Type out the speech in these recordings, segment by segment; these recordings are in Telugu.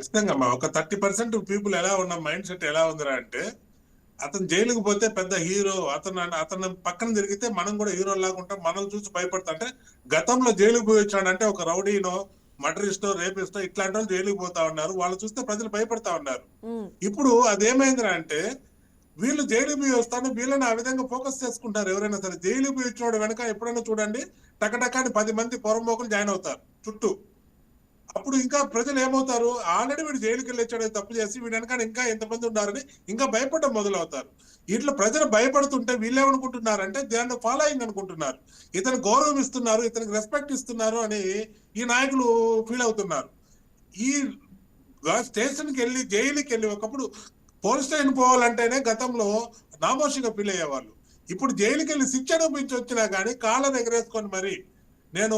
ఖచ్చితంగా మా ఒక 30% పీపుల్ ఎలా ఉన్న మైండ్ సెట్ ఎలా ఉందిరా అంటే, అతను జైలుకి పోతే పెద్ద హీరో, అతను పక్కన తిరిగితే మనం కూడా హీరో లాగా ఉంటాం, మనం చూసి భయపడతా. అంటే గతంలో జైలుకి పోయి వచ్చాడంటే ఒక రౌడీనో, మర్డరిస్టో, రేపిస్టో ఇట్లాంటి వాళ్ళు జైలుకి పోతా ఉన్నారు, వాళ్ళు చూస్తే ప్రజలు భయపడతా ఉన్నారు. ఇప్పుడు అదేమైందిరా అంటే, వీళ్ళు జైలు పోయి వస్తాను, వీళ్ళని ఆ విధంగా ఫోకస్ చేసుకుంటారు. ఎవరైనా సరే జైలు పోయి వచ్చినోడు వెనక ఎప్పుడైనా చూడండి, టకటకాని 10 మంది పొరంబోకులు జాయిన్ అవుతారు చుట్టూ. అప్పుడు ఇంకా ప్రజలు ఏమవుతారు, ఆల్రెడీ వీడు జైలుకి వెళ్ళి వచ్చాడు తప్పు చేసి, వీడు వెనకాల ఇంకా ఎంతమంది ఉన్నారని ఇంకా భయపడడం మొదలవుతారు. ఇట్లా ప్రజలు భయపడుతుంటే వీళ్ళు ఏమనుకుంటున్నారంటే దాన్ని ఫాలోయింగ్ అనుకుంటున్నారు, ఇతను గౌరవం ఇస్తున్నారు, ఇతనికి రెస్పెక్ట్ ఇస్తున్నారు అని ఈ నాయకులు ఫీల్ అవుతున్నారు. ఈ స్టేషన్కి వెళ్ళి జైలుకి వెళ్ళి ఒకప్పుడు పోలీస్ స్టేషన్ పోవాలంటేనే గతంలో నామోషిగా ఫీల్ అయ్యేవాళ్ళు. ఇప్పుడు జైలుకి వెళ్ళి శిక్ష అనుభవించి వచ్చినా కానీ కాళ్ళని ఎగరేసుకొని మరి నేను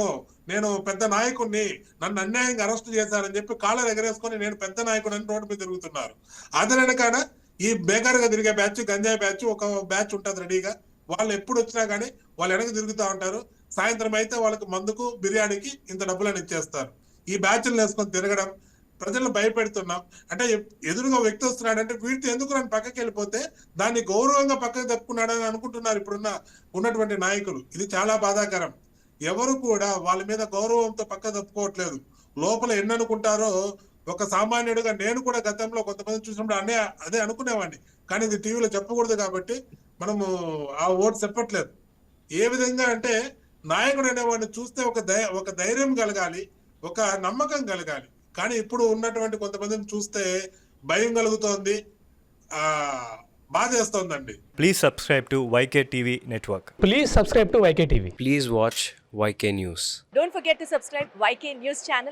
నేను పెద్ద నాయకుడిని, నన్ను అన్యాయంగా అరెస్ట్ చేశారని చెప్పి కాళ్ళని ఎగరేసుకొని నేను పెద్ద నాయకుడు అని రోడ్డు మీద తిరుగుతున్నారు. అదే వెనకాల ఈ బేకారుగా తిరిగే బ్యాచ్, గంజాయి బ్యాచ్ ఒక బ్యాచ్ ఉంటుంది రెడీగా. వాళ్ళు ఎప్పుడు వచ్చినా కానీ వాళ్ళు వెనక తిరుగుతూ ఉంటారు. సాయంత్రం అయితే వాళ్ళకి మందుకు, బిర్యానీకి ఇంత డబ్బులని ఇచ్చేస్తారు. ఈ బ్యాచ్లు వేసుకొని తిరగడం, ప్రజలను భయపెడుతున్నాం. అంటే ఎదురుగా వ్యక్తి వస్తున్నాడంటే వీటితో ఎందుకు నన్ను పక్కకి వెళ్ళిపోతే దాన్ని గౌరవంగా పక్కకి తప్పుకున్నాడని అనుకుంటున్నారు ఉన్నటువంటి నాయకులు. ఇది చాలా బాధాకరం. ఎవరు కూడా వాళ్ళ మీద గౌరవంతో పక్క తప్పుకోవట్లేదు. లోపల ఎన్ని అనుకుంటారో ఒక సామాన్యుడిగా నేను కూడా గతంలో కొంతమంది చూసినప్పుడు అదే అనుకునేవాడిని. కానీ ఇది టీవీలో చెప్పకూడదు కాబట్టి మనము ఆ ఓటు చెప్పట్లేదు. ఏ విధంగా అంటే నాయకుడు అనేవాడిని చూస్తే ఒక ధైర్యం కలగాలి, ఒక నమ్మకం కలగాలి. కానీ ఇప్పుడు ఉన్నటువంటి కొంతమందిని చూస్తే భయం కలుగుతోంది, బాధేస్తోందండి. Please subscribe to YK TV Network. Please subscribe to YK TV. Please watch YK News. Don't forget to subscribe YK News channel.